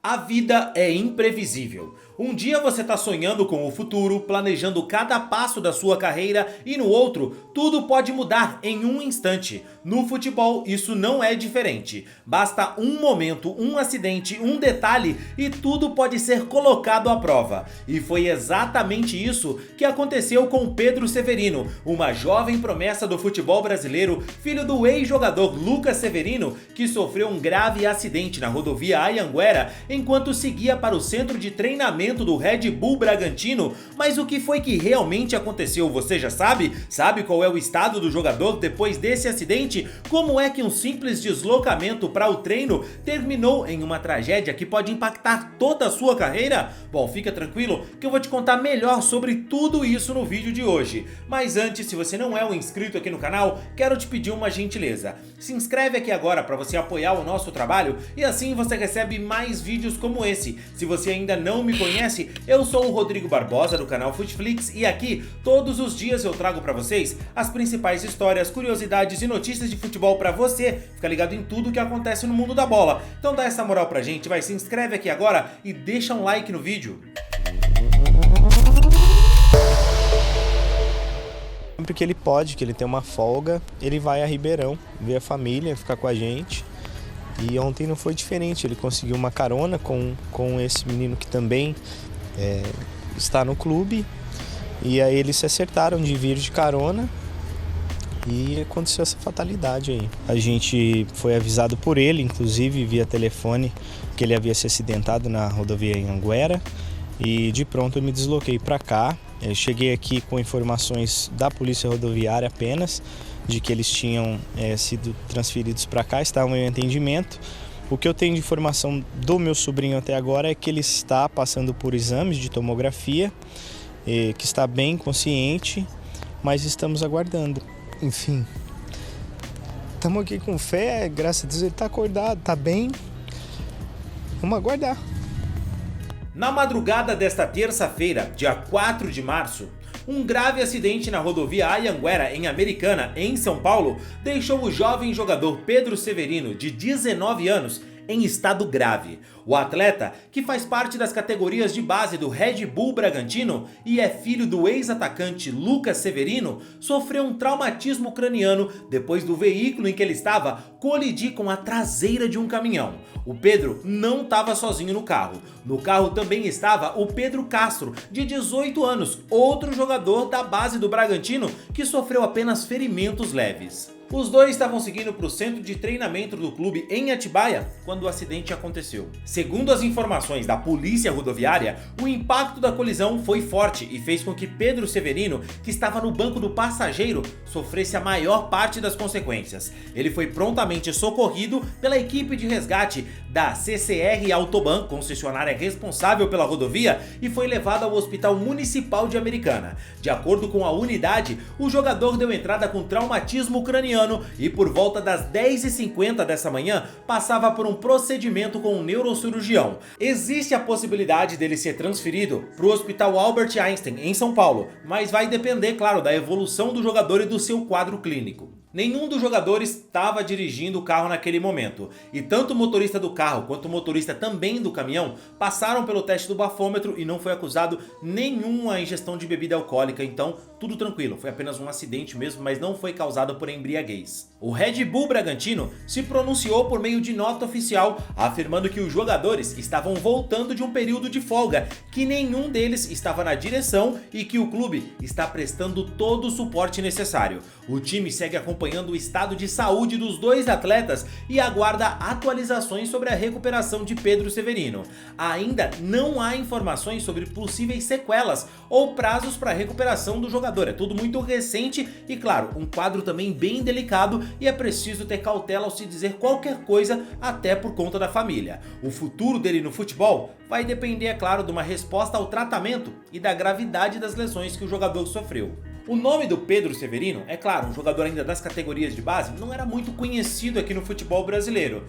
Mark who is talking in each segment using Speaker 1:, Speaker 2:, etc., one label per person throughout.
Speaker 1: A vida é imprevisível. Um dia você está sonhando com o futuro, planejando cada passo da sua carreira e no outro, tudo pode mudar em um instante. No futebol, isso não é diferente. Basta um momento, um acidente, um detalhe e tudo pode ser colocado à prova. E foi exatamente isso que aconteceu com Pedro Severino, uma jovem promessa do futebol brasileiro, filho do ex-jogador Lucas Severino, que sofreu um grave acidente na rodovia Anhanguera enquanto seguia para o centro de treinamento do Red Bull Bragantino. Mas o que foi que realmente aconteceu? Você já sabe? Sabe qual é o estado do jogador depois desse acidente? Como é que um simples deslocamento para o treino terminou em uma tragédia que pode impactar toda a sua carreira? Bom, fica tranquilo que eu vou te contar melhor sobre tudo isso no vídeo de hoje. Mas antes, se você não é um inscrito aqui no canal, quero te pedir uma gentileza. Se inscreve aqui agora para você apoiar o nosso trabalho e assim você recebe mais vídeos como esse. Se você ainda não me conhece, eu sou o Rodrigo Barbosa do canal Futflix e aqui todos os dias eu trago para vocês as principais histórias, curiosidades e notícias de futebol para você ficar ligado em tudo que acontece no mundo da bola. Então dá essa moral pra gente, se inscreve aqui agora e deixa um like no vídeo.
Speaker 2: Sempre que ele pode, que ele tem uma folga, ele vai a Ribeirão, ver a família, ficar com a gente. E ontem não foi diferente, ele conseguiu uma carona com esse menino que também está no clube. E aí eles se acertaram de vir de carona e aconteceu essa fatalidade aí. A gente foi avisado por ele, inclusive via telefone, que ele havia se acidentado na rodovia Anhanguera. E de pronto eu me desloquei para cá. Eu cheguei aqui com informações da Polícia Rodoviária apenas, de que eles tinham sido transferidos para cá, estavam em atendimento. O que eu tenho de informação do meu sobrinho até agora é que ele está passando por exames de tomografia, que está bem consciente, mas estamos aguardando. Enfim, estamos aqui com fé, graças a Deus ele está acordado, está bem. Vamos aguardar.
Speaker 1: Na madrugada desta terça-feira, dia 4 de março, um grave acidente na rodovia Anhanguera, em Americana, em São Paulo, deixou o jovem jogador Pedro Severino, de 19 anos, em estado grave. O atleta, que faz parte das categorias de base do Red Bull Bragantino e é filho do ex-atacante Lucas Severino, sofreu um traumatismo craniano depois do veículo em que ele estava colidir com a traseira de um caminhão. O Pedro não estava sozinho no carro. No carro também estava o Pedro Castro, de 18 anos, outro jogador da base do Bragantino que sofreu apenas ferimentos leves. Os dois estavam seguindo para o centro de treinamento do clube em Atibaia quando o acidente aconteceu. Segundo as informações da polícia rodoviária, o impacto da colisão foi forte e fez com que Pedro Severino, que estava no banco do passageiro, sofresse a maior parte das consequências. Ele foi prontamente socorrido pela equipe de resgate da CCR Autoban, concessionária responsável pela rodovia, e foi levado ao Hospital Municipal de Americana. De acordo com a unidade, o jogador deu entrada com traumatismo craniano e por volta das 10h50 dessa manhã passava por um procedimento com um neurocirurgião. Existe a possibilidade dele ser transferido para o Hospital Albert Einstein em São Paulo, mas vai depender, claro, da evolução do jogador e do seu quadro clínico. Nenhum dos jogadores estava dirigindo o carro naquele momento, e tanto o motorista do carro quanto o motorista também do caminhão passaram pelo teste do bafômetro e não foi acusado nenhuma ingestão de bebida alcoólica, então tudo tranquilo, foi apenas um acidente mesmo, mas não foi causado por embriaguez. O Red Bull Bragantino se pronunciou por meio de nota oficial, afirmando que os jogadores estavam voltando de um período de folga, que nenhum deles estava na direção e que o clube está prestando todo o suporte necessário. O time segue acompanhando o estado de saúde dos dois atletas e aguarda atualizações sobre a recuperação de Pedro Severino. Ainda não há informações sobre possíveis sequelas ou prazos para a recuperação do jogador. É tudo muito recente e, claro, um quadro também bem delicado e é preciso ter cautela ao se dizer qualquer coisa, até por conta da família. O futuro dele no futebol vai depender, é claro, de uma resposta ao tratamento e da gravidade das lesões que o jogador sofreu. O nome do Pedro Severino, é claro, um jogador ainda das categorias de base, não era muito conhecido aqui no futebol brasileiro.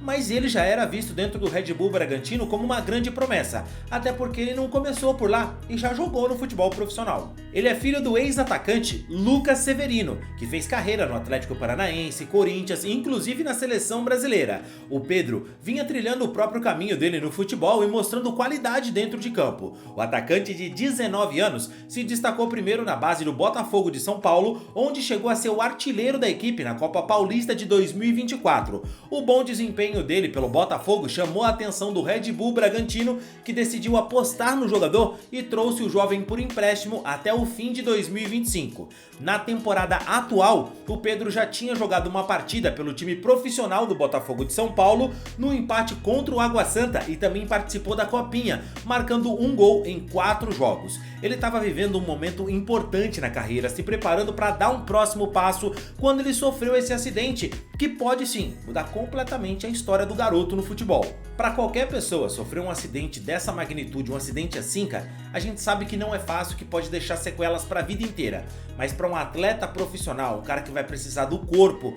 Speaker 1: mas ele já era visto dentro do Red Bull Bragantino como uma grande promessa, até porque ele não começou por lá e já jogou no futebol profissional. Ele é filho do ex-atacante Lucas Severino, que fez carreira no Atlético Paranaense, Corinthians e inclusive na seleção brasileira. O Pedro vinha trilhando o próprio caminho dele no futebol e mostrando qualidade dentro de campo. O atacante de 19 anos se destacou primeiro na base do Botafogo de São Paulo, onde chegou a ser o artilheiro da equipe na Copa Paulista de 2024. O bom desempenho dele pelo Botafogo chamou a atenção do Red Bull Bragantino, que decidiu apostar no jogador e trouxe o jovem por empréstimo até o fim de 2025. Na temporada atual, o Pedro já tinha jogado uma partida pelo time profissional do Botafogo de São Paulo no empate contra o Água Santa e também participou da Copinha, marcando um gol em 4 jogos. Ele estava vivendo um momento importante na carreira, se preparando para dar um próximo passo quando ele sofreu esse acidente, que pode sim mudar completamente a história do garoto no futebol. Para qualquer pessoa sofrer um acidente dessa magnitude, um acidente assim, cara, a gente sabe que não é fácil, que pode deixar sequelas para a vida inteira, mas para um atleta profissional, um cara que vai precisar do corpo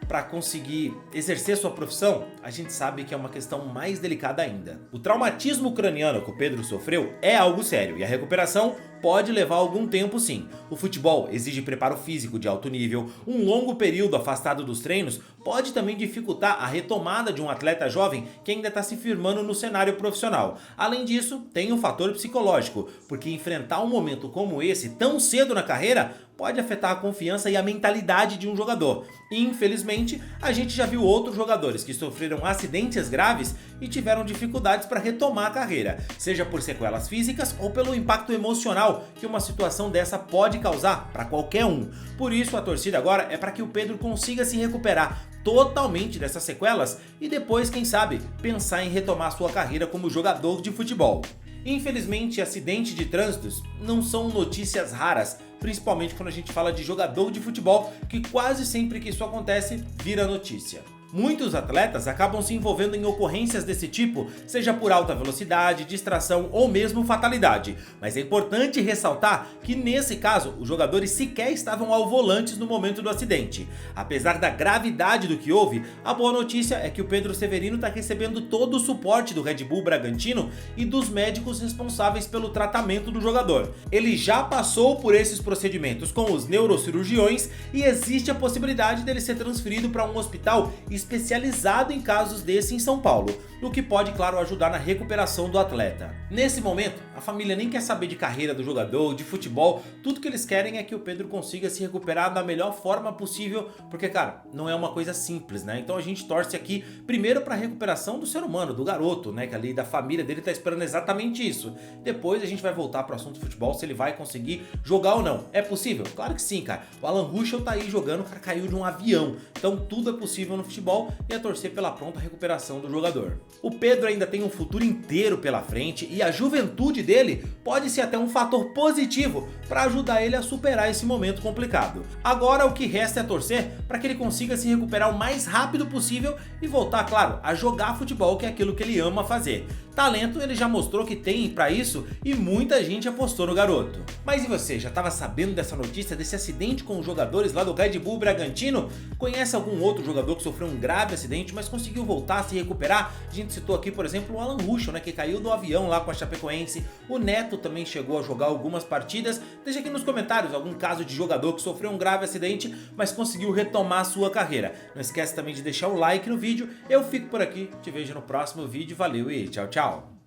Speaker 1: para conseguir exercer sua profissão, a gente sabe que é uma questão mais delicada ainda. O traumatismo craniano que o Pedro sofreu é algo sério e a recuperação pode levar algum tempo sim. O futebol exige preparo físico de alto nível, um longo período afastado dos treinos pode também dificultar a retomada de um atleta jovem que ainda está se firmando no cenário profissional. Além disso, tem um fator psicológico, porque enfrentar um momento como esse tão cedo na carreira pode afetar a confiança e a mentalidade de um jogador. E, infelizmente, a gente já viu outros jogadores que sofreram acidentes graves e tiveram dificuldades para retomar a carreira, seja por sequelas físicas ou pelo impacto emocional que uma situação dessa pode causar para qualquer um. Por isso, a torcida agora é para que o Pedro consiga se recuperar totalmente dessas sequelas e depois, quem sabe, pensar em retomar sua carreira como jogador de futebol. Infelizmente, acidentes de trânsitos não são notícias raras, principalmente quando a gente fala de jogador de futebol, que quase sempre que isso acontece, vira notícia. Muitos atletas acabam se envolvendo em ocorrências desse tipo, seja por alta velocidade, distração ou mesmo fatalidade. Mas é importante ressaltar que nesse caso, os jogadores sequer estavam ao volante no momento do acidente. Apesar da gravidade do que houve, a boa notícia é que o Pedro Severino está recebendo todo o suporte do Red Bull Bragantino e dos médicos responsáveis pelo tratamento do jogador. Ele já passou por esses procedimentos com os neurocirurgiões e existe a possibilidade dele ser transferido para um hospital especializado em casos desse em São Paulo, o que pode, claro, ajudar na recuperação do atleta. Nesse momento, a família nem quer saber de carreira do jogador, de futebol, tudo que eles querem é que o Pedro consiga se recuperar da melhor forma possível, porque, cara, não é uma coisa simples, né? Então a gente torce aqui, primeiro para a recuperação do ser humano, do garoto, né? Que ali da família dele tá esperando exatamente isso. Depois a gente vai voltar pro assunto futebol, se ele vai conseguir jogar ou não. É possível? Claro que sim, cara. O Alan Ruschel tá aí jogando, o cara caiu de um avião. Então tudo é possível no futebol e a torcer pela pronta recuperação do jogador. O Pedro ainda tem um futuro inteiro pela frente e a juventude dele pode ser até um fator positivo para ajudar ele a superar esse momento complicado. Agora o que resta é torcer para que ele consiga se recuperar o mais rápido possível e voltar, claro, a jogar futebol, que é aquilo que ele ama fazer. Talento ele já mostrou que tem para isso e muita gente apostou no garoto. Mas e você, já estava sabendo dessa notícia, desse acidente com os jogadores lá do Red Bull Bragantino? Conhece algum outro jogador que sofreu um grave acidente, mas conseguiu voltar a se recuperar? A gente citou aqui, por exemplo, o Alan Ruschel, né, que caiu do avião lá com a Chapecoense. O Neto também chegou a jogar algumas partidas. Deixa aqui nos comentários algum caso de jogador que sofreu um grave acidente, mas conseguiu retomar a sua carreira. Não esquece também de deixar o like no vídeo. Eu fico por aqui, te vejo no próximo vídeo. Valeu e tchau, tchau!